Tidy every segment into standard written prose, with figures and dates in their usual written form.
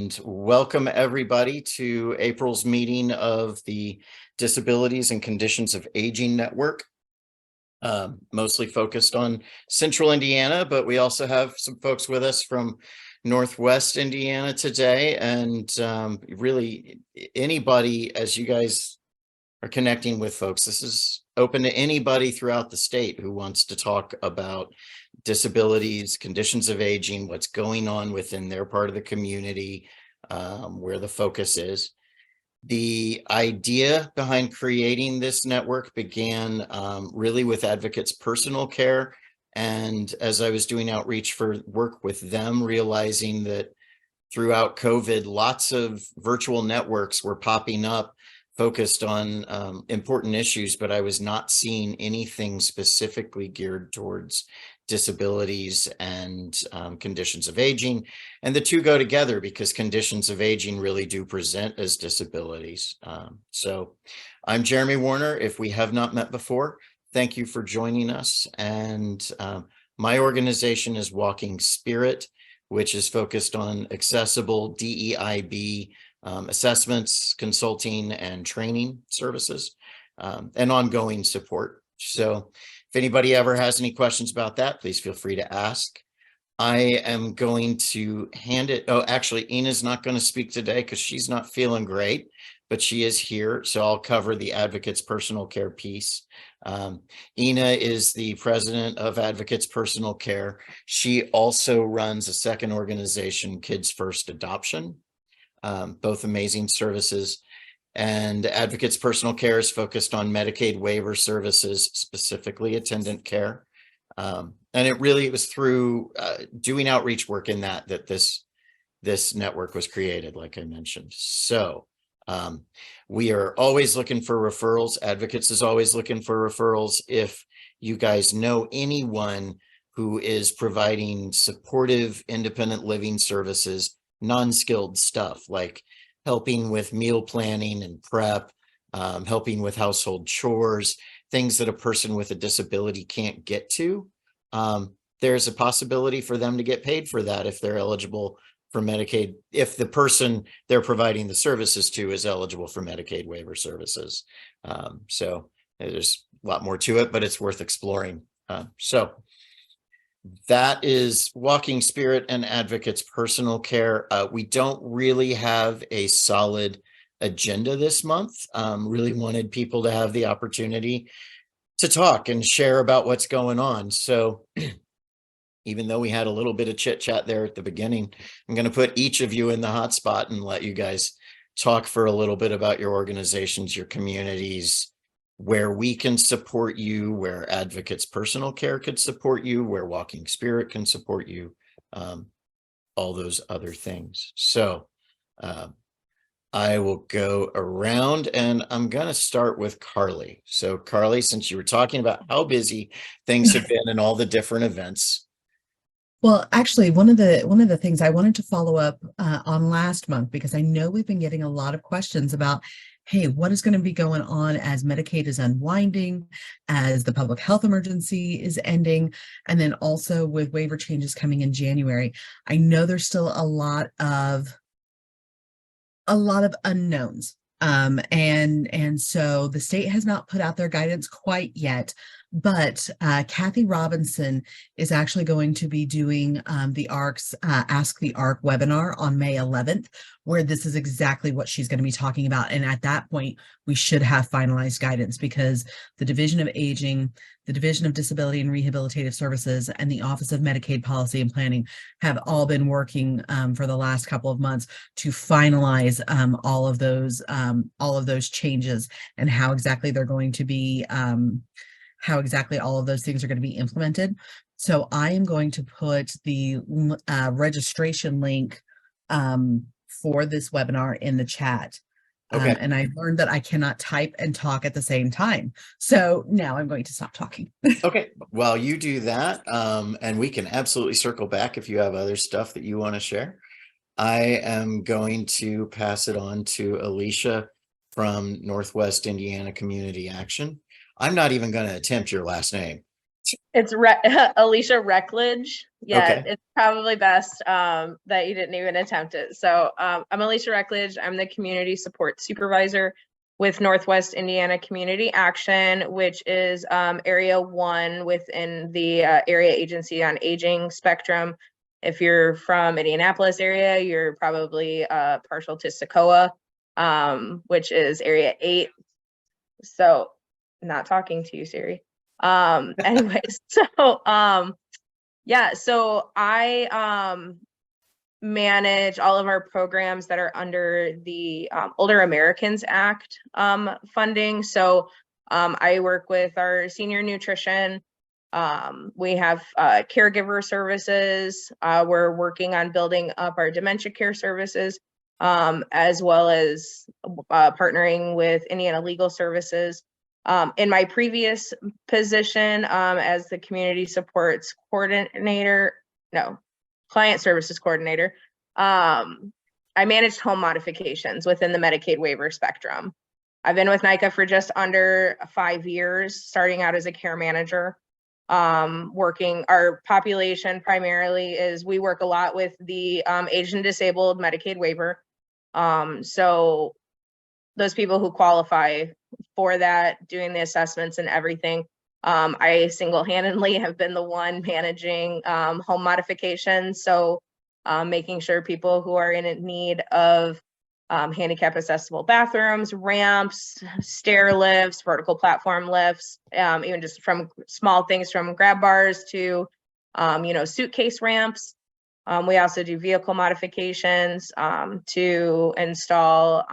And welcome everybody to April's meeting of the Disabilities and Conditions of Aging Network. Mostly focused on Central Indiana, but we also have some folks with us from Northwest Indiana today. And really anybody, as you guys are connecting with folks, this is open to anybody throughout the state who wants to talk about disabilities, conditions of aging, what's going on within their part of the community, where the focus is. The idea behind creating this network began really with Advocates Personal Care. And as I was doing outreach for work with them, realizing that throughout COVID, lots of virtual networks were popping up focused on important issues, but I was not seeing anything specifically geared towards disabilities and conditions of aging. And the two go together because conditions of aging really do present as disabilities. So I'm Jeremy Warriner. If we have not met before, thank you for joining us. And my organization is Walking Spirit, which is focused on accessible DEIB assessments, consulting, and training services, and ongoing support. So if anybody ever has any questions about that, please feel free to ask. I am going to hand it. Oh, actually, Ina's not going to speak today because she's not feeling great, but she is here. So I'll cover the Advocates Personal Care piece. Ina is the president of Advocates Personal Care. She also runs a second organization, Kids First Adoption, both amazing services. And Advocates Personal Care is focused on Medicaid waiver services, specifically attendant care. And it was through doing outreach work in that this network was created, like I mentioned. So we are always looking for referrals. Advocates is always looking for referrals. If you guys know anyone who is providing supportive, independent living services, non-skilled stuff like helping with meal planning and prep, helping with household chores, things that a person with a disability can't get to, there's a possibility for them to get paid for that if they're eligible for Medicaid, if the person they're providing the services to is eligible for Medicaid waiver services. So there's a lot more to it, but it's worth exploring. So that is Walking Spirit and Advocates Personal Care. We don't really have a solid agenda this month. Really wanted people to have the opportunity to talk and share about what's going on. So even though we had a little bit of chit chat there at the beginning, I'm going to put each of you in the hot spot and let you guys talk for a little bit about your organizations, your communities, where we can support you, where Advocates Personal Care could support you, where Walking Spirit can support you, all those other things. So I will go around and I'm going to start with Carly. So Carly, since you were talking about how busy things have been and all the different events. Well, actually, one of the things I wanted to follow up on last month, because I know we've been getting a lot of questions about, hey, what is going to be going on as Medicaid is unwinding, as the public health emergency is ending, and then also with waiver changes coming in January. I know there's still a lot of unknowns. And so the state has not put out their guidance quite yet, but Kathy Robinson is actually going to be doing the ARC's Ask the ARC webinar on May 11th, where this is exactly what she's going to be talking about. And at that point, we should have finalized guidance, because the Division of Aging, the Division of Disability and Rehabilitative Services, and the Office of Medicaid Policy and Planning have all been working for the last couple of months to finalize all of those changes and how exactly they're going to be how exactly all of those things are going to be implemented. So I am going to put the registration link for this webinar in the chat. Okay. And I learned that I cannot type and talk at the same time. So now I'm going to stop talking. Okay, well, you do that. And we can absolutely circle back if you have other stuff that you want to share. I am going to pass it on to Alicia from Northwest Indiana Community Action. I'm not even going to attempt your last name. It's Alicia Reckledge. Yeah, Okay. it's probably best that you didn't even attempt it. So I'm Alicia Reckledge. I'm the community support supervisor with Northwest Indiana Community Action, which is area 1 within the area agency on aging spectrum. If you're from Indianapolis area, you're probably partial to SOCOA, which is area 8. So not talking to you, Siri. Anyways, so yeah, so I manage all of our programs that are under the Older Americans Act funding. So I work with our senior nutrition. We have caregiver services. We're working on building up our dementia care services, as well as partnering with Indiana Legal Services. In my previous position as the community supports coordinator, no, client services coordinator, I managed home modifications within the Medicaid waiver spectrum. I've been with NICA for just under 5 years, starting out as a care manager. Working, our population primarily is, we work a lot with the aged and disabled Medicaid waiver. So those people who qualify for that, doing the assessments and everything. I single-handedly have been the one managing home modifications. So making sure people who are in need of handicap accessible bathrooms, ramps, stair lifts, vertical platform lifts, even just from small things from grab bars to, suitcase ramps. We also do vehicle modifications to install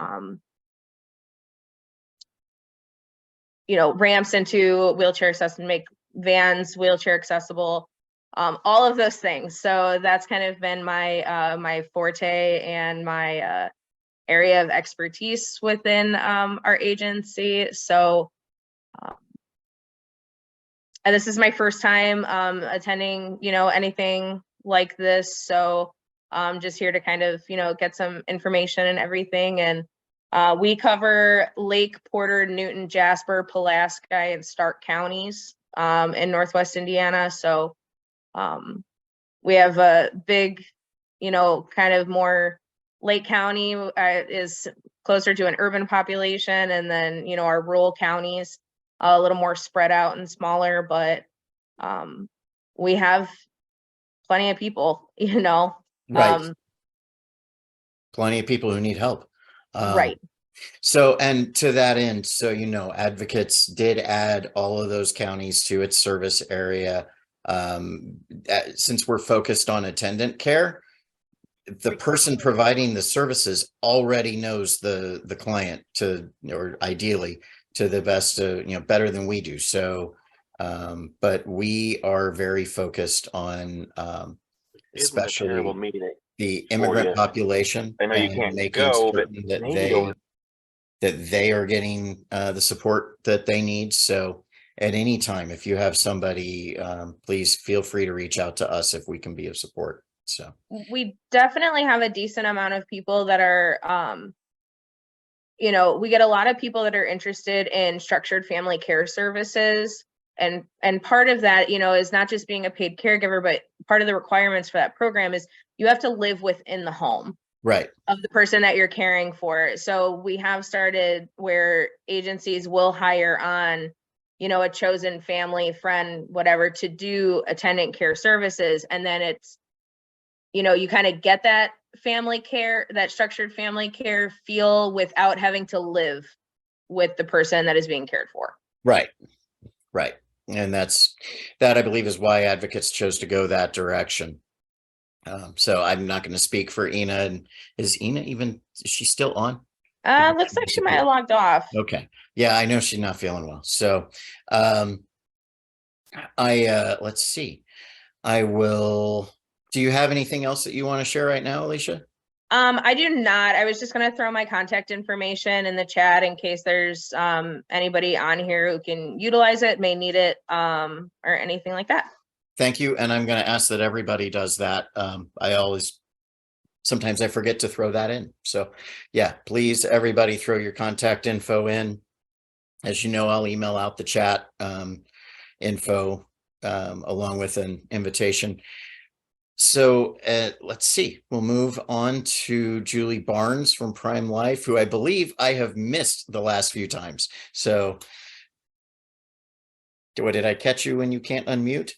ramps into wheelchair accessible, make vans wheelchair accessible, all of those things. So that's kind of been my my forte and my area of expertise within our agency. So and this is my first time attending, anything like this. So just here to kind of, get some information and everything. And we cover Lake, Porter, Newton, Jasper, Pulaski, and Stark counties in Northwest Indiana. So we have a big, kind of more Lake County is closer to an urban population. And then, our rural counties a little more spread out and smaller, but we have plenty of people, Right. Plenty of people who need help. Right. So, and to that end, so, advocates did add all of those counties to its service area. Since we're focused on attendant care, the person providing the services already knows the client or ideally to the best, better than we do. So, but we are very focused on, especially the immigrant population, I know you and can't making go, but certain that maybe they are getting the support that they need. So at any time, if you have somebody, please feel free to reach out to us if we can be of support. So we definitely have a decent amount of people that are we get a lot of people that are interested in structured family care services. And part of that, is not just being a paid caregiver, but part of the requirements for that program is you have to live within the home right of the person that you're caring for. So we have started where agencies will hire on, a chosen family, friend, whatever, to do attendant care services. And then it's, you kind of get that family care, that structured family care feel without having to live with the person that is being cared for. right and that I believe is why advocates chose to go that direction. So I'm not going to speak for Ina. And is she still on? Looks like she might have logged off. Okay. Yeah, I know she's not feeling well. So let's see. Do you have anything else that you want to share right now, Alicia? I do not. I was just going to throw my contact information in the chat in case there's anybody on here who can utilize it, may need it, or anything like that. Thank you. And I'm going to ask that everybody does that. Sometimes I forget to throw that in. So yeah, please, everybody throw your contact info in. As you know, I'll email out the chat info along with an invitation. So let's see, we'll move on to Julie Barnes from Prime Life, who I believe I have missed the last few times. So what, did I catch you when you can't unmute?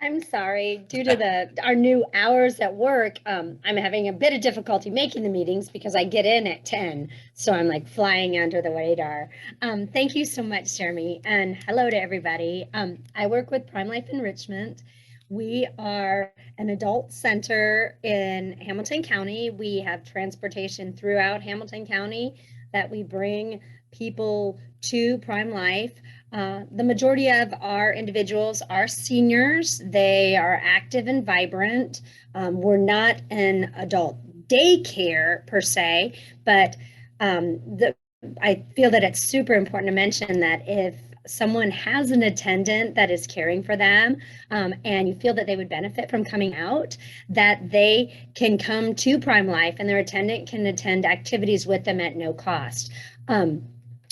I'm sorry, due to our new hours at work, I'm having a bit of difficulty making the meetings because I get in at 10. So I'm like flying under the radar. Thank you so much, Jeremy. And hello to everybody. I work with Prime Life Enrichment. We are an adult center in Hamilton County. We have transportation throughout Hamilton County that we bring people to Prime Life. The majority of our individuals are seniors. They are active and vibrant. We're not an adult daycare per se, but I feel that it's super important to mention that if someone has an attendant that is caring for them, and you feel that they would benefit from coming out, that they can come to Prime Life and their attendant can attend activities with them at no cost.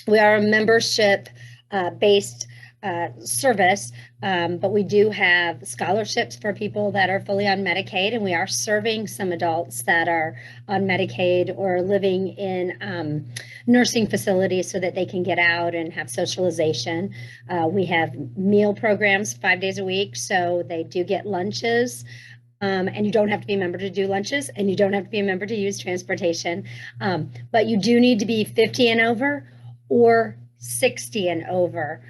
We are a membership based service, but we do have scholarships for people that are fully on Medicaid, and we are serving some adults that are on Medicaid or living in nursing facilities so that they can get out and have socialization. We have meal programs 5 days a week, so they do get lunches. And you don't have to be a member to do lunches, and you don't have to be a member to use transportation, but you do need to be 50 and over or 60 and over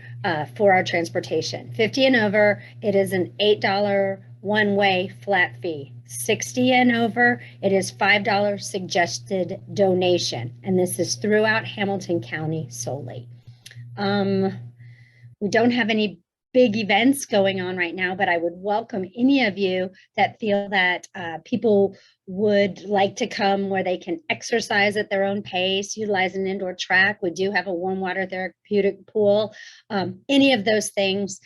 for our transportation. 50 and over, it is an $8 one-way flat fee. 60 and over, it is $5 suggested donation. And this is throughout Hamilton County solely. We don't have any big events going on right now, but I would welcome any of you that feel that people would like to come where they can exercise at their own pace, utilize an indoor track. We do have a warm water therapeutic pool. Any of those things,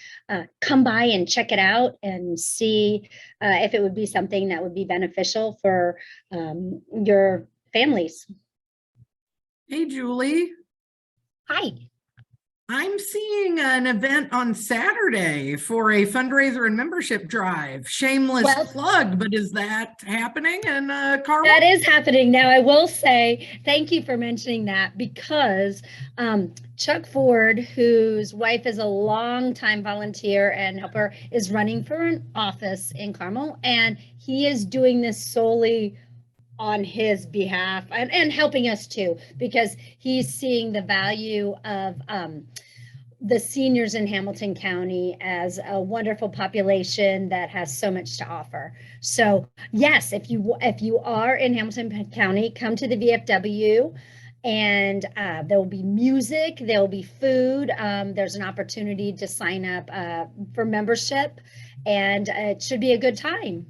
come by and check it out and see if it would be something that would be beneficial for your families. Hey, Julie. Hi. I'm seeing an event on Saturday for a fundraiser and membership drive. Shameless plug, but is that happening in Carmel? That is happening. Now, I will say thank you for mentioning that, because Chuck Ford, whose wife is a longtime volunteer and helper, is running for an office in Carmel, and he is doing this solely on his behalf and helping us too, because he's seeing the value of the seniors in Hamilton County as a wonderful population that has so much to offer. So yes, if you are in Hamilton County, come to the VFW, and there will be music, there will be food. There's an opportunity to sign up for membership, and it should be a good time.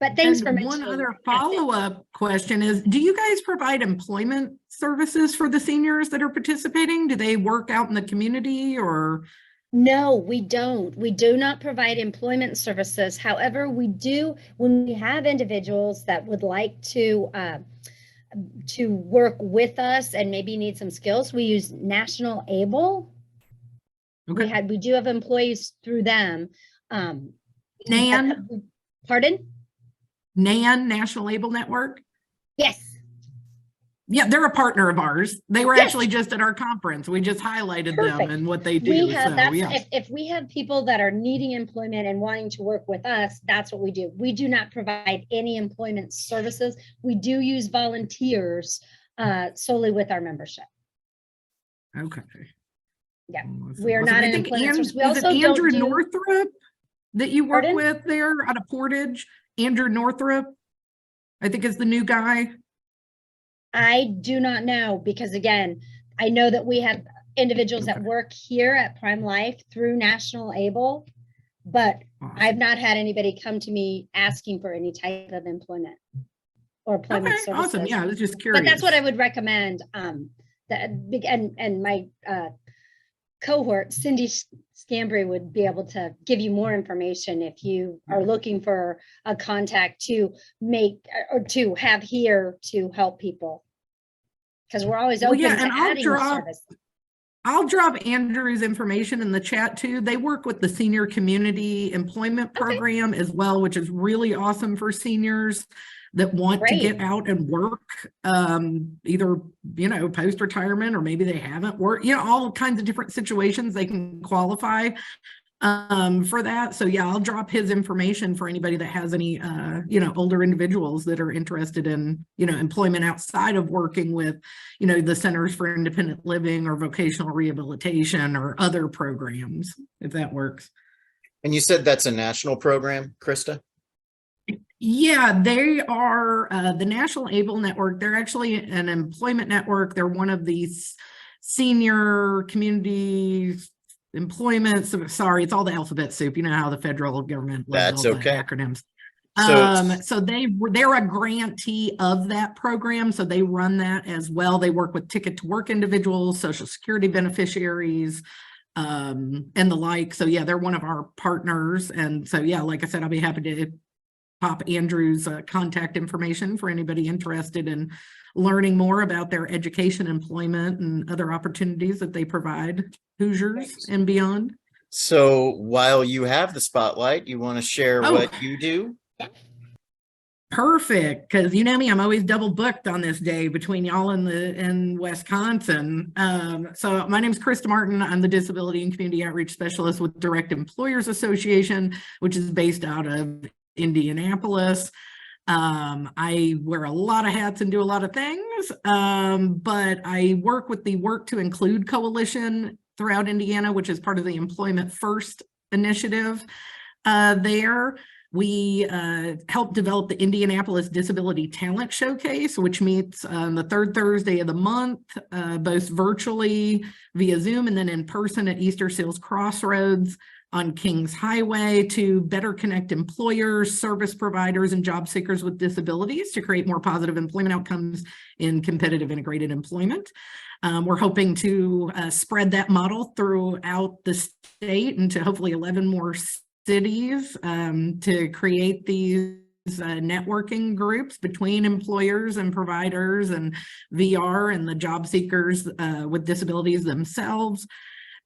But thanks for mentioning. One other follow-up question is, do you guys provide employment services for the seniors that are participating? Do they work out in the community or? No, we don't. We do not provide employment services. However, we do, when we have individuals that would like to work with us and maybe need some skills, we use National Able. Okay. We do have employees through them. NAN? Pardon? NAN, National Able Network? Yes. Yeah, they're a partner of ours. They were Yes. actually just at our conference. We just highlighted Perfect. them and what they do. We have, So, yeah. if we have people that are needing employment and wanting to work with us, that's what we do. We do not provide any employment services. We do use volunteers solely with our membership. Okay. Yeah, Awesome. we are not I an think employment service. We is it also don't Andrew do. Northrup that you work Pardon? with there out of Portage? Andrew Northrup, I think, is the new guy. I do not know, because again, I know that we have individuals that work here at Prime Life through National Able, but Awesome. I've not had anybody come to me asking for any type of employment or employment Okay, services. awesome. Yeah, I was just curious. But that's what I would recommend. And my cohort, Cindy Scambry, would be able to give you more information if you are looking for a contact to make or to have here to help people. Because we're always open to adding a service. I'll drop Andrew's information in the chat too. They work with the Senior Community Employment Program as well, which is really awesome for seniors that want to get out and work, either, post-retirement, or maybe they haven't worked, all kinds of different situations they can qualify for that. So yeah, I'll drop his information for anybody that has any, older individuals that are interested in, employment outside of working with, the Centers for Independent Living or vocational rehabilitation or other programs, if that works. And you said that's a national program, Krista? Yeah, they are the National ABLE Network. They're actually an employment network. They're one of these senior community employment. Sorry, it's all the alphabet soup. You know how the federal government loves all the acronyms. So they're a grantee of that program. So they run that as well. They work with ticket to work individuals, Social Security beneficiaries, and the like. So yeah, they're one of our partners. And so yeah, like I said, I'll be happy to pop Andrew's contact information for anybody interested in learning more about their education, employment, and other opportunities that they provide Hoosiers and beyond. So while you have the spotlight, you want to share what you do? Perfect, because you know me, I'm always double booked on this day between y'all and Wisconsin. So my name is Krista Martin. I'm the Disability and Community Outreach Specialist with Direct Employers Association, which is based out of Indianapolis. I wear a lot of hats and do a lot of things, but I work with the Work to Include Coalition throughout Indiana, which is part of the Employment First initiative there. We help develop the Indianapolis Disability Talent Showcase, which meets on the third Thursday of the month, both virtually via Zoom and then in person at Easter Seals Crossroads on Kings Highway to better connect employers, service providers, and job seekers with disabilities to create more positive employment outcomes in competitive integrated employment. We're hoping to spread that model throughout the state and to hopefully 11 more cities to create these networking groups between employers and providers and VR and the job seekers with disabilities themselves.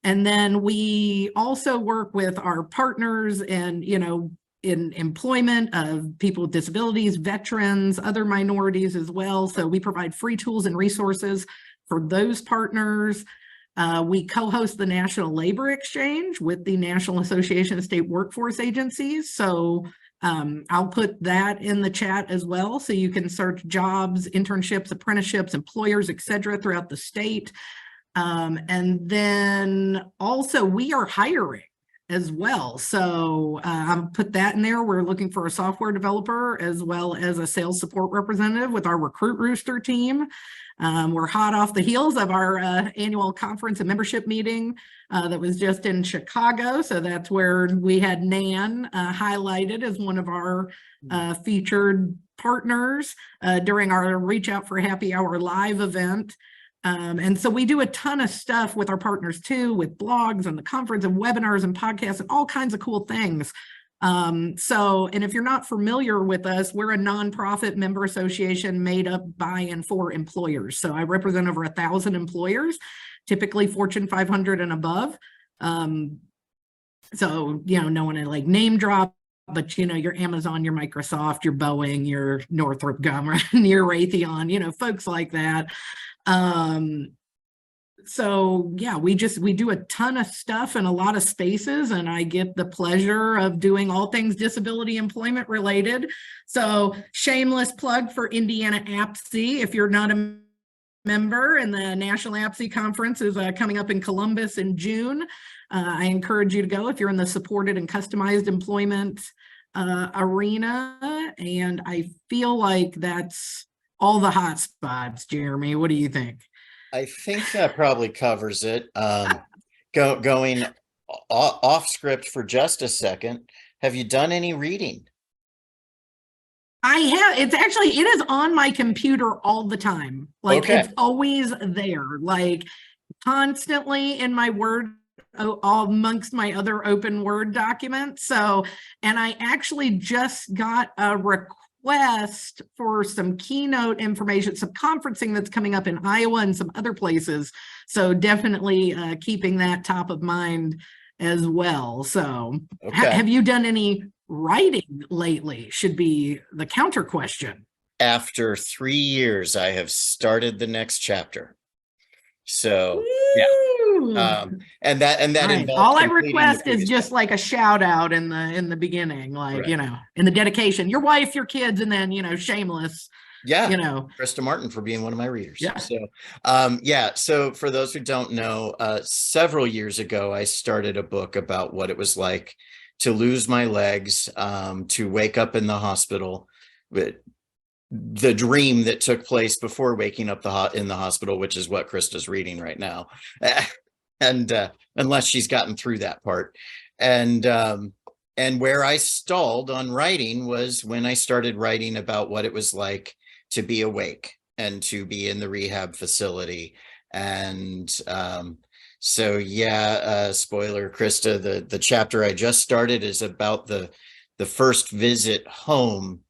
And then we also work with our partners and, in employment of people with disabilities, veterans, other minorities as well. So we provide free tools and resources for those partners. We co-host the National Labor Exchange with the National Association of State Workforce Agencies. So I'll put that in the chat as well. So you can search jobs, internships, apprenticeships, employers, etc. throughout the state. And then also we are hiring as well. So I'll put that in there. We're looking for a software developer as well as a sales support representative with our Recruit Rooster team. We're hot off the heels of our annual conference and membership meeting that was just in Chicago. So that's where we had Nan highlighted as one of our featured partners during our Reach Out for Happy Hour live event. And so we do a ton of stuff with our partners too, with blogs and the conference and webinars and podcasts and all kinds of cool things. And if you're not familiar with us, we're a nonprofit member association made up by and for employers. So I represent over 1,000 employers, typically Fortune 500 and above. So, no one to like name drop, but your Amazon, your Microsoft, your Boeing, your Northrop Grumman, your Raytheon, folks like that. So yeah, we do a ton of stuff in a lot of spaces, and I get the pleasure of doing all things disability employment related. So shameless plug for Indiana APSE. If you're not a member, and the National APSE conference is coming up in Columbus in June. I encourage you to go if you're in the supported and customized employment arena. And I feel like that's all the hot spots. Jeremy, what do you think? I think that probably covers it. Going off script for just a second, have you done any reading? I have. It is on my computer all the time. Like It's always there, like constantly in my Word, amongst my other open Word documents. So, and I actually just got a Northwest for some keynote information, some conferencing that's coming up in Iowa and some other places. So definitely keeping that top of mind as well. So Okay. have you done any writing lately? Should be the counter question. After 3 years, I have started the next chapter. So yeah. Woo! And that Right. involves All I completing the request is previous just like a shout out in the beginning, like, Right. you know, in the dedication, your wife, your kids, and then, you know, shameless, Yeah. you know. Krista Martin for being one of my readers. Yeah. So, so for those who don't know, several years ago, I started a book about what it was like to lose my legs, to wake up in the hospital, but the dream that took place before waking up in the hospital, which is what Krista's reading right now. And unless she's gotten through that part. And where I stalled on writing was when I started writing about what it was like to be awake and to be in the rehab facility. And so yeah, spoiler, Krista, the chapter I just started is about the first visit home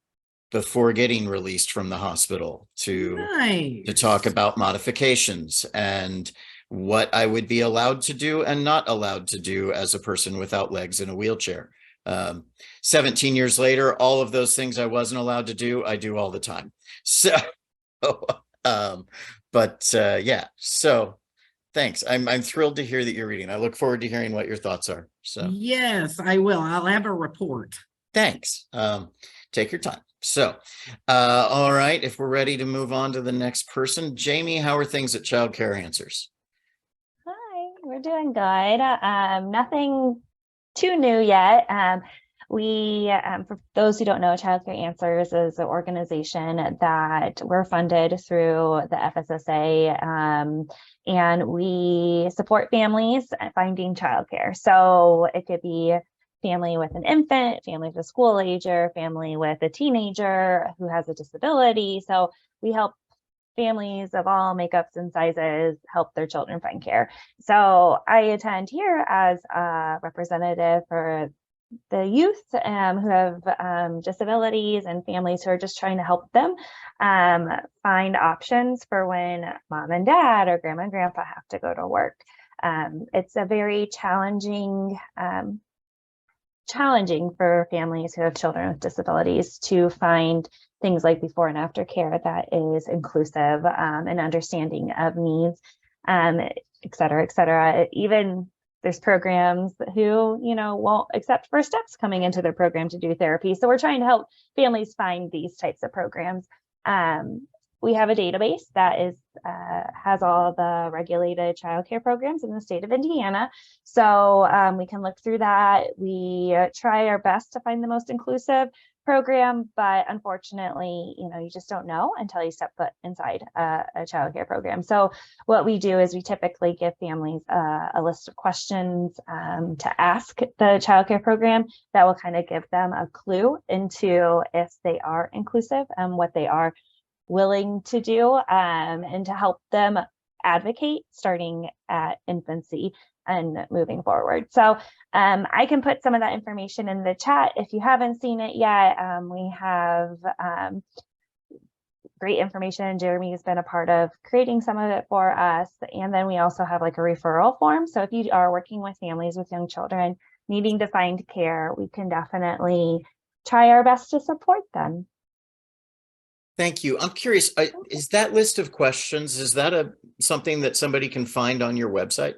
before getting released from the hospital to talk about modifications and what I would be allowed to do and not allowed to do as a person without legs in a wheelchair. 17 years later, all of those things I wasn't allowed to do, I do all the time. So, yeah, so thanks. I'm thrilled to hear that you're reading. I look forward to hearing what your thoughts are. So yes, I will. I'll have a report. Thanks. Take your time. So, all right, if we're ready to move on to the next person, Jamie, how are things at Child Care Answers? Hi, we're doing good. Nothing too new yet. For those who don't know, Child Care Answers is an organization that we're funded through the FSSA, and we support families finding childcare. So it could be family with an infant, family with a school ager, family with a teenager who has a disability. So we help families of all makeups and sizes help their children find care. So I attend here as a representative for the youth who have disabilities and families who are just trying to help them find options for when mom and dad or grandma and grandpa have to go to work. It's a very challenging for families who have children with disabilities to find things like before and after care that is inclusive and understanding of needs, et cetera, et cetera. Even there's programs who, won't accept first steps coming into their program to do therapy. So we're trying to help families find these types of programs. We have a database that has all the regulated childcare programs in the state of Indiana. So we can look through that. We try our best to find the most inclusive program, but unfortunately, you just don't know until you step foot inside a childcare program. So what we do is we typically give families a list of questions to ask the childcare program that will kind of give them a clue into if they are inclusive and what they are willing to do, and to help them advocate starting at infancy and moving forward. So I can put some of that information in the chat if you haven't seen it yet. We have great information. Jeremy has been a part of creating some of it for us. And then we also have like a referral form. So if you are working with families with young children needing to find care, we can definitely try our best to support them. Thank you. I'm curious, is that list of questions, is that something that somebody can find on your website?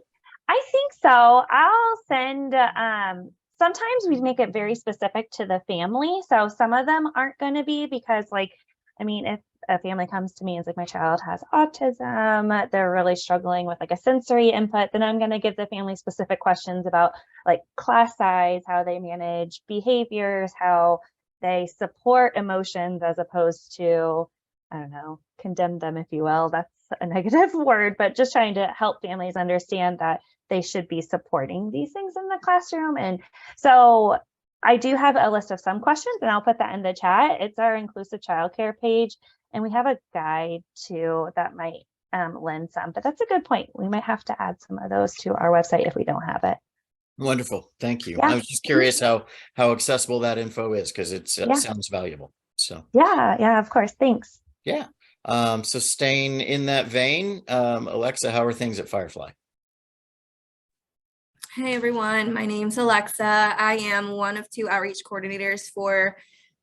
I think so. I'll send, sometimes we make it very specific to the family. So some of them aren't going to be because if a family comes to me and is like, my child has autism, they're really struggling with like a sensory input, then I'm going to give the family specific questions about like class size, how they manage behaviors, how they support emotions as opposed to, I don't know, condemn them, if you will. That's a negative word, but just trying to help families understand that they should be supporting these things in the classroom. And so I do have a list of some questions and I'll put that in the chat. It's our inclusive childcare page. And we have a guide too that might lend some, but that's a good point. We might have to add some of those to our website if we don't have it. Wonderful. Thank you. Yeah. I was just curious how accessible that info is because it Yeah. sounds valuable. So, Yeah, of course. Thanks. yeah. So staying in that vein, Alexa, how are things at Firefly? Hey everyone, my name's Alexa. I am one of 2 outreach coordinators for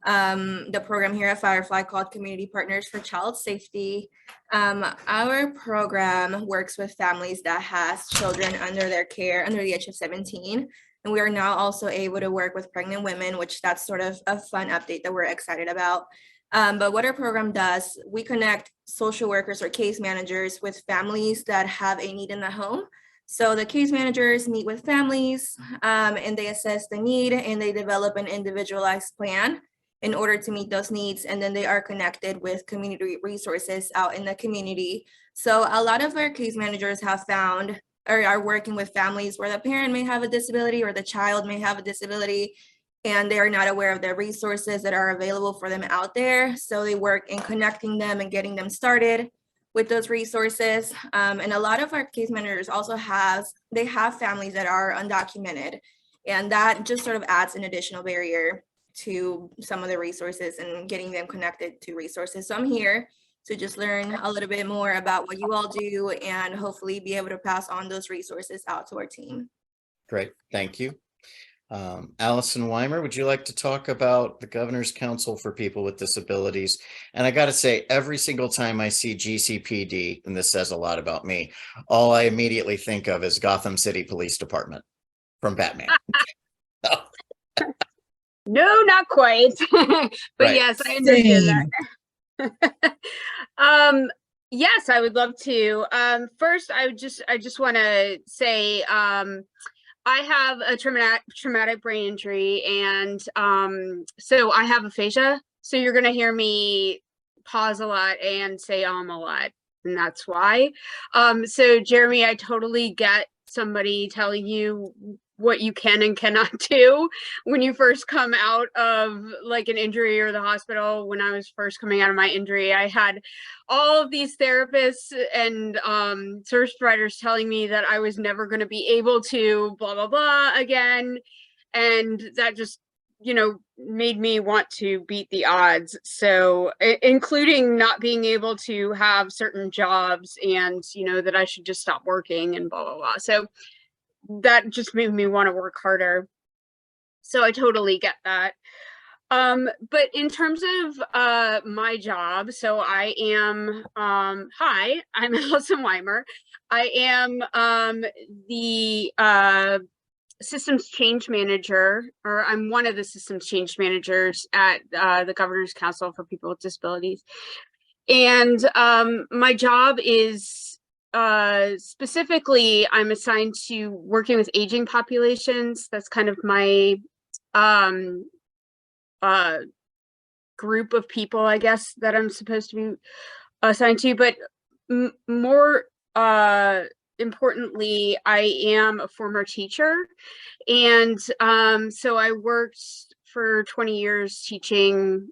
the program here at Firefly called Community Partners for Child Safety. Our program works with families that has children under their care under the age of 17. And we are now also able to work with pregnant women, which that's sort of a fun update that we're excited about. But what our program does, we connect social workers or case managers with families that have a need in the home. So the case managers meet with families and they assess the need and they develop an individualized plan in order to meet those needs. And then they are connected with community resources out in the community. So a lot of our case managers have found or are working with families where the parent may have a disability or the child may have a disability and they are not aware of the resources that are available for them out there. So they work in connecting them and getting them started with those resources. And a lot of our case managers also have families that are undocumented. And that just sort of adds an additional barrier to some of the resources and getting them connected to resources. So I'm here to just learn a little bit more about what you all do and hopefully be able to pass on those resources out to our team. Great, thank you. Allison Weimer, would you like to talk about the Governor's Council for People with Disabilities? And I got to say, every single time I see GCPD, and this says a lot about me, all I immediately think of is Gotham City Police Department from Batman. No, not quite. But Right. yes, I understand Same. that. Yes, I would love to. First, I just want to say I have a traumatic brain injury, and so I have aphasia. So you're going to hear me pause a lot and say a lot, and that's why. So Jeremy, I totally get somebody telling you what you can and cannot do when you first come out of like an injury or the hospital. When I was first coming out of my injury, I had all of these therapists and service providers telling me that I was never going to be able to blah, blah, blah again. And that just, you know, made me want to beat the odds. So including not being able to have certain jobs and, you know, that I should just stop working and blah, blah, blah. So that just made me want to work harder. So I totally get that. But in terms of my job, so I am, hi, I'm Allison Weimer. I am the systems change manager, or I'm one of the systems change managers at the Governor's Council for People with Disabilities. And my job is specifically, I'm assigned to working with aging populations. That's kind of my group of people, I guess, that I'm supposed to be assigned to. But more importantly, I am a former teacher. And so I worked for 20 years teaching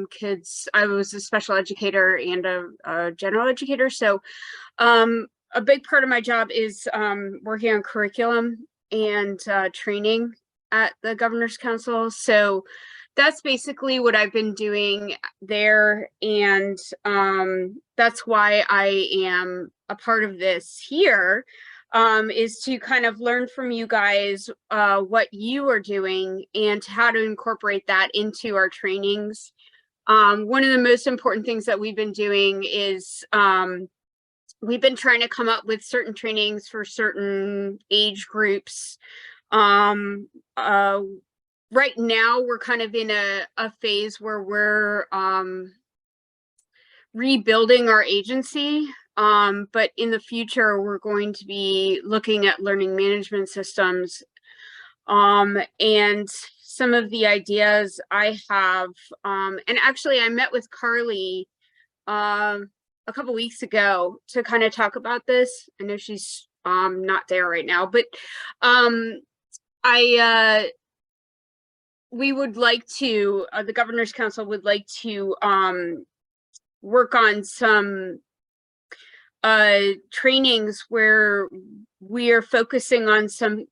kids. I was a special educator and a general educator. So a big part of my job is working on curriculum and training at the Governor's Council. So that's basically what I've been doing there. And that's why I am a part of this here, is to kind of learn from you guys what you are doing and how to incorporate that into our trainings. One of the most important things that we've been doing is we've been trying to come up with certain trainings for certain age groups. Right now, we're kind of in a phase where we're rebuilding our agency. But in the future, we're going to be looking at learning management systems. And some of the ideas I have, and actually I met with Carly a couple weeks ago to kind of talk about this. I know she's not there right now, but we would like to, the Governor's Council would like to work on some trainings where we are focusing on some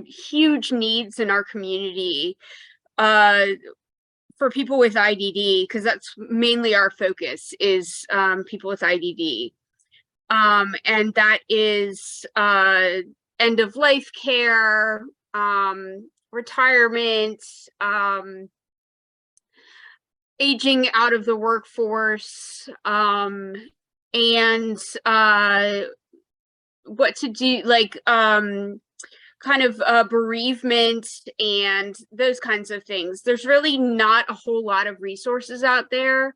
huge needs in our community for people with IDD, because that's mainly our focus is people with IDD. And that is end of life care, retirement, aging out of the workforce, and what to do, like kind of bereavement and those kinds of things. There's really not a whole lot of resources out there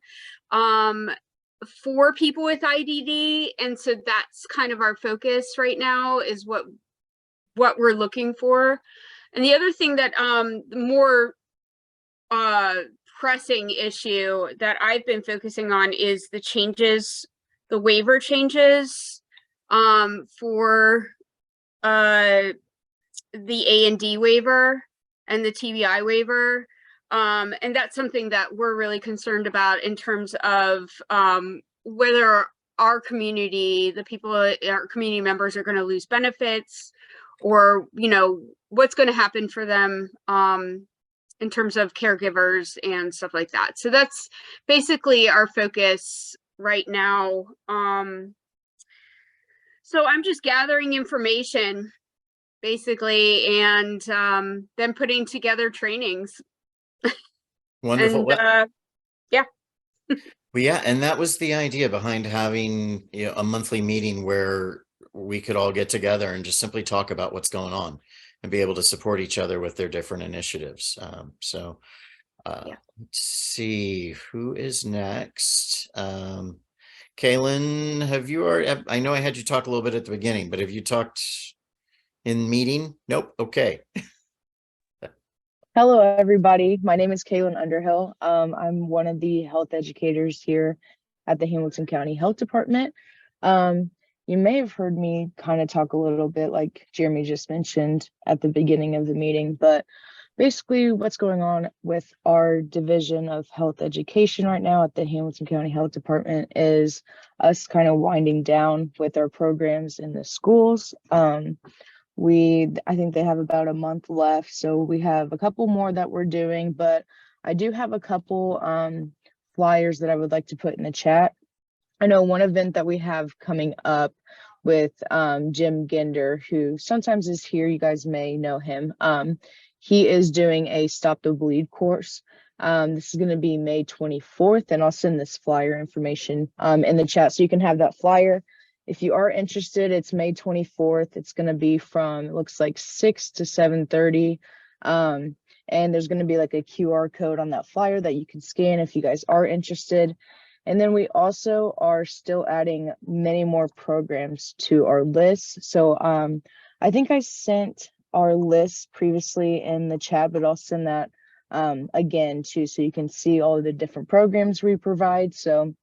for people with IDD, and so that's kind of our focus right now, is what we're looking for. And the other thing that the more pressing issue that I've been focusing on is the changes, the waiver changes for the A&D waiver and the TBI waiver. And that's something that we're really concerned about in terms of whether our community, the people, our community members, are going to lose benefits, or, you know, what's going to happen for them in terms of caregivers and stuff like that. So that's basically our focus right now. So I'm just gathering information, basically, and then putting together trainings. Wonderful. And, yeah. Well, yeah, and that was the idea behind having, you know, a monthly meeting where we could all get together and just simply talk about what's going on and be able to support each other with their different initiatives. Let's see who is next. Kaylin, have you already? I know I had you talk a little bit at the beginning, but have you talked in meeting? Nope. Okay. Hello, everybody. My name is Kaylin Underhill. I'm one of the health educators here at the Hamilton County Health Department. You may have heard me kind of talk a little bit like Jeremy just mentioned at the beginning of the meeting, but basically what's going on with our division of health education right now at the Hamilton County Health Department is us kind of winding down with our programs in the schools. I think they have about a month left, so we have a couple more that we're doing, but I do have a couple flyers that I would like to put in the chat. I know one event that we have coming up with Jim Ginder, who sometimes is here, you guys may know him. He is doing a Stop the Bleed course. This is going to be May 24th, and I'll send this flyer information in the chat so you can have that flyer. If you are interested, it's May 24th. It's going to be from, it looks like 6 to 7:30. And there's going to be like a QR code on that flyer that you can scan if you guys are interested. And then we also are still adding many more programs to our list. So I think I sent our list previously in the chat, but I'll send that again too, so you can see all of the different programs we provide. So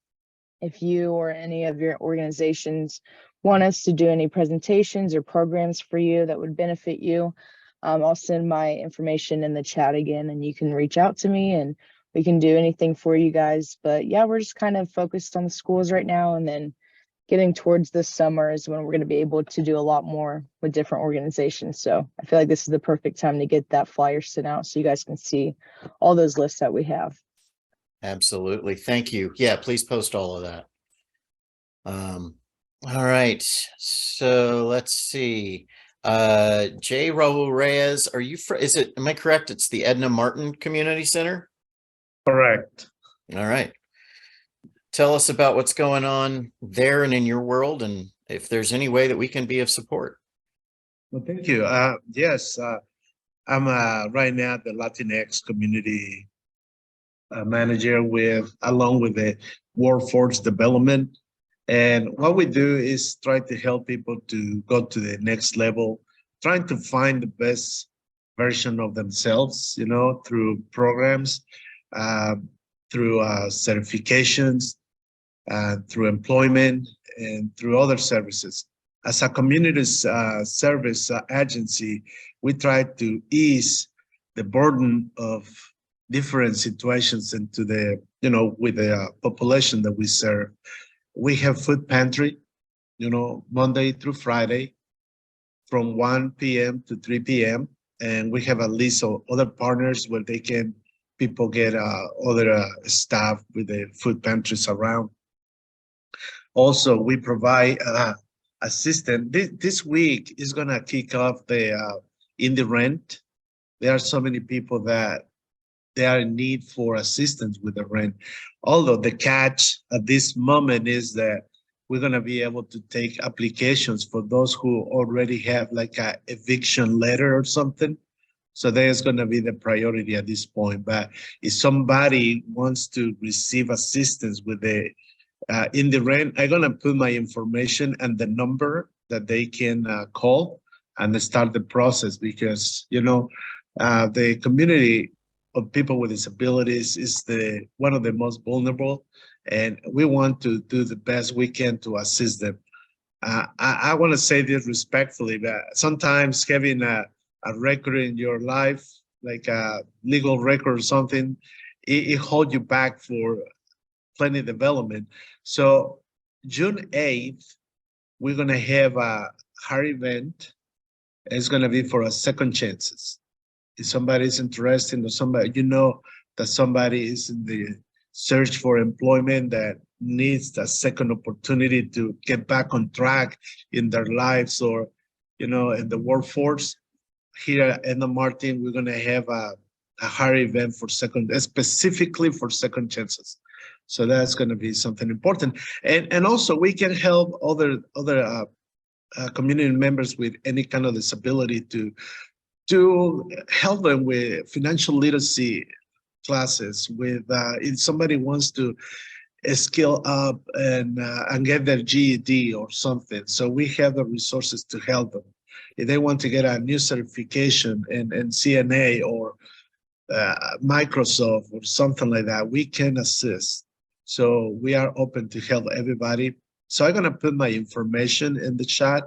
if you or any of your organizations want us to do any presentations or programs for you that would benefit you, I'll send my information in the chat again, and you can reach out to me and we can do anything for you guys. But yeah, we're just kind of focused on the schools right now, and then getting towards this summer is when we're going to be able to do a lot more with different organizations. So I feel like this is the perfect time to get that flyer sent out so you guys can see all those lists that we have. Absolutely. Thank you. Yeah, please post all of that. All right. So let's see. Jay Raul Reyes, are you am I correct? It's the Edna Martin Community Center? Correct. All right. Tell us about what's going on there and in your world, and if there's any way that we can be of support. Well, thank you. Yes, I'm right now the Latinx community manager along with the workforce development. And what we do is try to help people to go to the next level, trying to find the best version of themselves, you know, through programs, through certifications, through employment, and through other services. As a community service agency, we try to ease the burden of different situations into the, you know, with the population that we serve. We have food pantry, you know, Monday through Friday from 1 p.m. to 3 p.m. And we have a list of other partners where they can people get other staff with the food pantries around. Also, we provide assistance. This week is gonna kick off the in the rent. There are so many people that they are in need for assistance with the rent. Although the catch at this moment is that we're gonna be able to take applications for those who already have like a eviction letter or something. So there's gonna be the priority at this point. But if somebody wants to receive assistance with the in the rent, I'm gonna put my information and the number that they can call and start the process, because the community of people with disabilities is one of the most vulnerable, and we want to do the best we can to assist them. I want to say this respectfully, but sometimes having a record in your life, like a legal record or something, it holds you back for plenty development. So June 8th, we're gonna have a hard event. It's gonna be for a second chances. If somebody is interested, or somebody, that somebody is in the search for employment that needs a second opportunity to get back on track in their lives, or in the workforce, here at Edna Martin, we're gonna have a hard event for specifically for second chances. So that's going to be something important, and also we can help other community members with any kind of disability to help them with financial literacy classes. With if somebody wants to skill up and get their GED or something, so we have the resources to help them. If they want to get a new certification in CNA or Microsoft or something like that, we can assist. So we are open to help everybody. So I'm gonna put my information in the chat,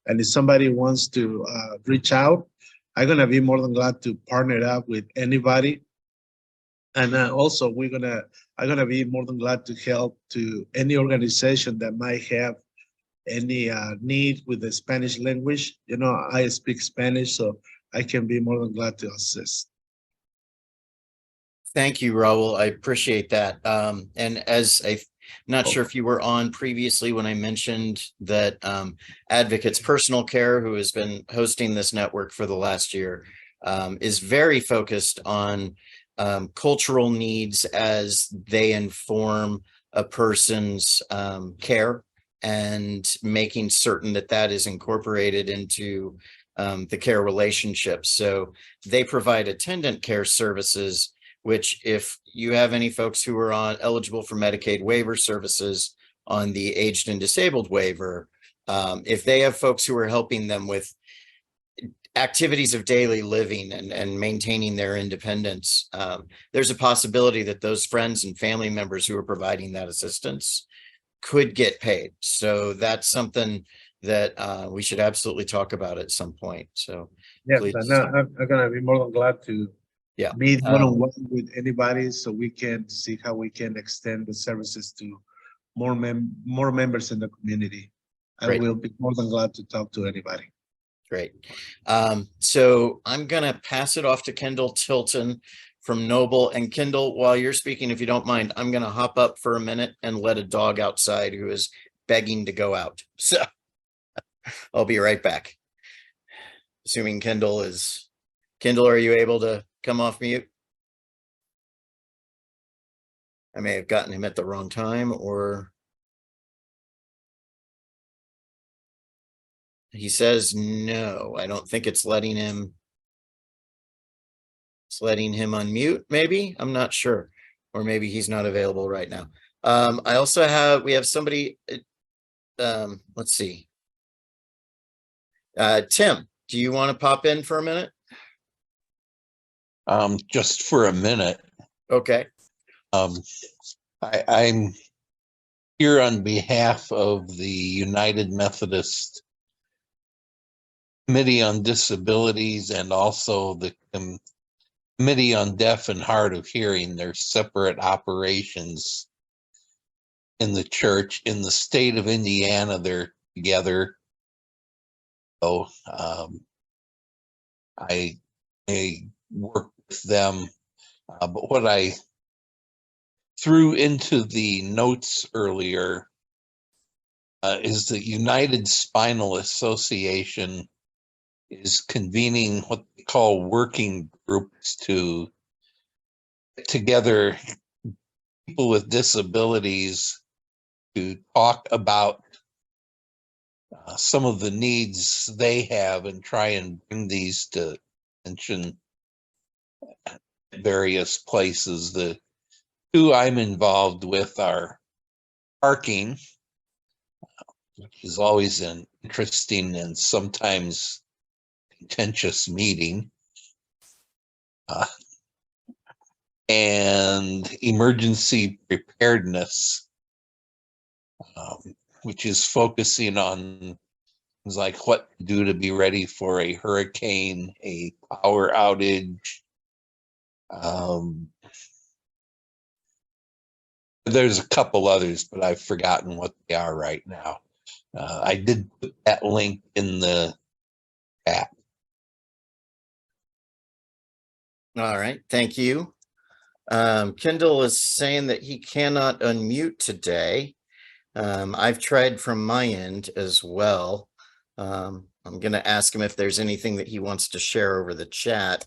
and if somebody wants to reach out, I'm gonna be more than glad to partner up with anybody. And also I'm gonna be more than glad to help to any organization that might have any need with the Spanish language. I speak Spanish, so I can be more than glad to assist. Thank you, Raul. I appreciate that. And as I'm not sure if you were on previously when I mentioned that Advocates Personal Care, who has been hosting this network for the last year, is very focused on cultural needs as they inform a person's care, and making certain that that is incorporated into the care relationship. So they provide attendant care services, which if you have any folks who are eligible for Medicaid waiver services on the aged and disabled waiver, if they have folks who are helping them with activities of daily living and maintaining their independence, there's a possibility that those friends and family members who are providing that assistance could get paid. So that's something that we should absolutely talk about at some point. So yes, please. I'm gonna be more than glad to meet one-on-one with anybody, so we can see how we can extend the services to more members in the community. I will be more than glad to talk to anybody. Great. So I'm gonna pass it off to Kendall Tilton from Noble. And Kendall, while you're speaking, if you don't mind, I'm gonna hop up for a minute and let a dog outside who is begging to go out. So I'll be right back. Assuming Kendall, are you able to come off mute? I may have gotten him at the wrong time, or he says no. I don't think it's letting him. It's letting him unmute, maybe. I'm not sure. Or maybe he's not available right now. We have somebody, let's see. Tim, do you want to pop in for a minute? Just for a minute. Okay. I'm here on behalf of the United Methodist Committee on Disabilities and also the Committee on Deaf and Hard of Hearing. They're separate operations in the church. In the state of Indiana, they're together. So I work with them But what I threw into the notes earlier is the United Spinal Association is convening what they call working groups to get together people with disabilities to talk about some of the needs they have and try and bring these to attention at various places. The two I'm involved with are parking, which is always an interesting and sometimes contentious meeting, and emergency preparedness, which is focusing on things like what to do to be ready for a hurricane, a power outage. There's a couple others, but I've forgotten what they are right now. I did put that link in the chat. All right, thank you. Kendall is saying that he cannot unmute today. I've tried from my end as well. I'm going to ask him if there's anything that he wants to share over the chat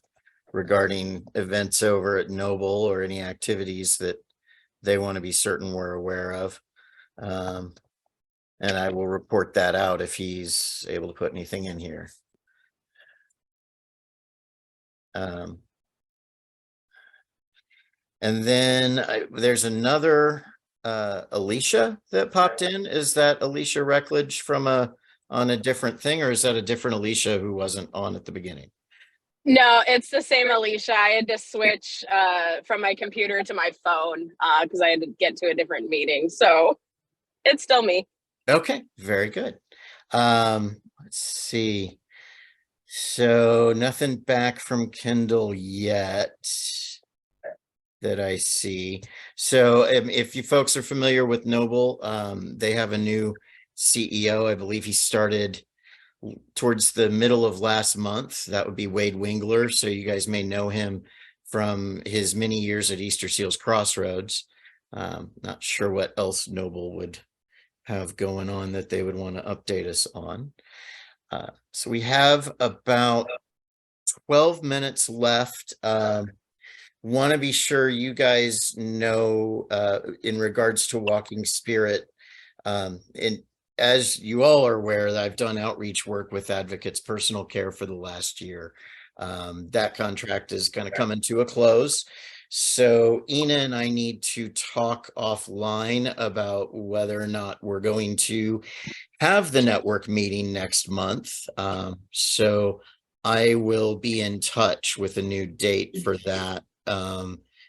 regarding events over at Noble or any activities that they want to be certain we're aware of. And I will report that out if he's able to put anything in here. And then there's another Alicia that popped in. Is that Alicia Reckledge from on a different thing, or is that a different Alicia who wasn't on at the beginning? No, it's the same Alicia. I had to switch from my computer to my phone because I had to get to a different meeting. So it's still me. Okay, very good. Let's see. So nothing back from Kendall yet that I see. So if you folks are familiar with Noble, they have a new CEO. I believe he started towards the middle of last month. That would be Wade Wingler. So you guys may know him from his many years at Easter Seals Crossroads. Not sure what else Noble would have going on that they would want to update us on. So we have about 12 minutes left. Want to be sure you guys know in regards to Walking Spirit, and as you all are aware, that I've done outreach work with Advocates Personal Care for the last year. That contract is going to come into a close. So Ina and I need to talk offline about whether or not we're going to have the network meeting next month. So I will be in touch with a new date for that.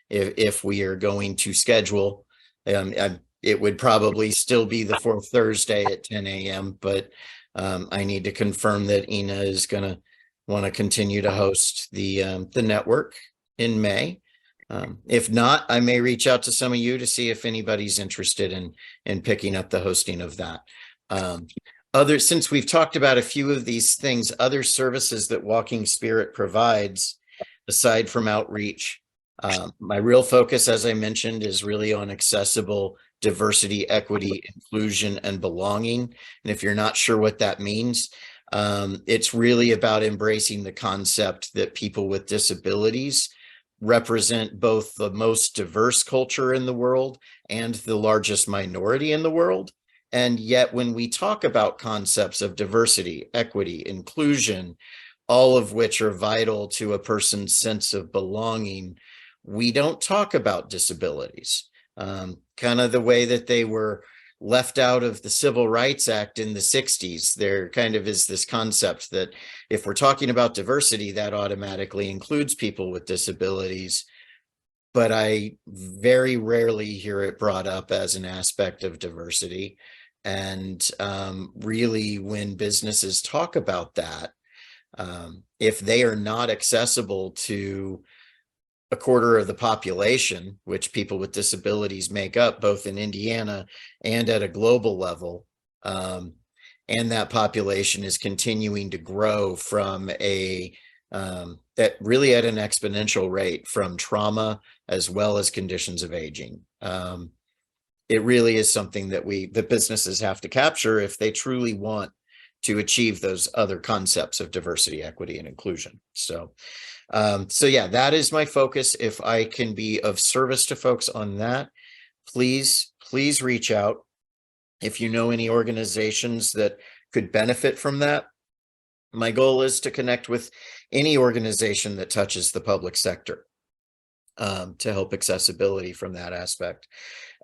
If we are going to schedule, it would probably still be the fourth Thursday at 10 a.m. But I need to confirm that Ina is going to want to continue to host the network in May. If not, I may reach out to some of you to see if anybody's interested in picking up the hosting of that. Since we've talked about a few of these things, other services that Walking Spirit provides aside from outreach, my real focus, as I mentioned, is really on accessible diversity, equity, inclusion, and belonging. And if you're not sure what that means, it's really about embracing the concept that people with disabilities represent both the most diverse culture in the world and the largest minority in the world. And yet when we talk about concepts of diversity, equity, inclusion, all of which are vital to a person's sense of belonging, we don't talk about disabilities. Kind of the way that they were left out of the Civil Rights Act in the 60s. There kind of is this concept that if we're talking about diversity, that automatically includes people with disabilities. But I very rarely hear it brought up as an aspect of diversity. And really, when businesses talk about that, if they are not accessible to a quarter of the population, which people with disabilities make up both in Indiana and at a global level, and that population is continuing to grow from a really at an exponential rate from trauma as well as conditions of aging. It really is something that the businesses have to capture if they truly want to achieve those other concepts of diversity, equity, and inclusion. So yeah, that is my focus. If I can be of service to folks on that, please reach out. If you know any organizations that could benefit from that, my goal is to connect with any organization that touches the public sector to help accessibility from that aspect.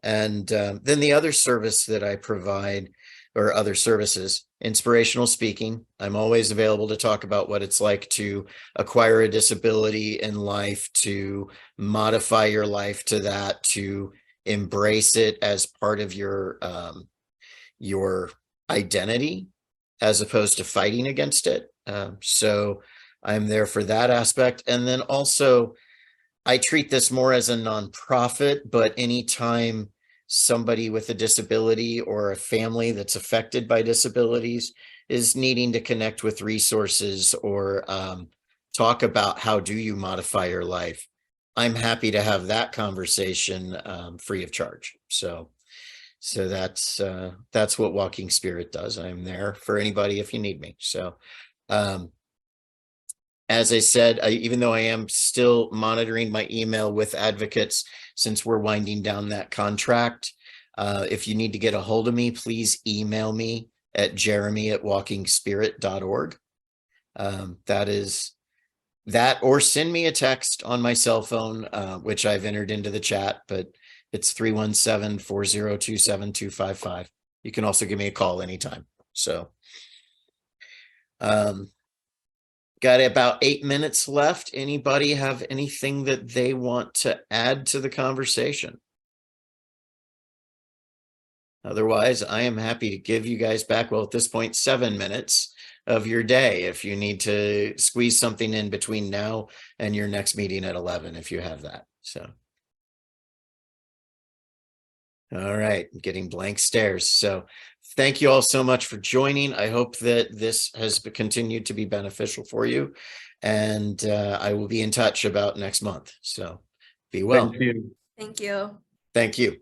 And then the other service that I provide, or other services, inspirational speaking. I'm always available to talk about what it's like to acquire a disability in life, to modify your life to that, to embrace it as part of your identity, as opposed to fighting against it. So I'm there for that aspect. And then also, I treat this more as a nonprofit, but anytime somebody with a disability or a family that's affected by disabilities is needing to connect with resources or talk about how do you modify your life, I'm happy to have that conversation free of charge. So that's what Walking Spirit does. I'm there for anybody if you need me. So as I said, even though I am still monitoring my email with advocates, since we're winding down that contract, if you need to get a hold of me, please email me at jeremy@walkingspirit.org. That is that, or send me a text on my cell phone, which I've entered into the chat, but it's 317-402-7255. You can also give me a call anytime. So, got about 8 minutes left. Anybody have anything that they want to add to the conversation? Otherwise, I am happy to give you guys back, well, at this point, 7 minutes of your day if you need to squeeze something in between now and your next meeting at 11, if you have that. So. All right, getting blank stares. So thank you all so much for joining. I hope that this has continued to be beneficial for you. And I will be in touch about next month. So be well. Thank you. Thank you. Thank you.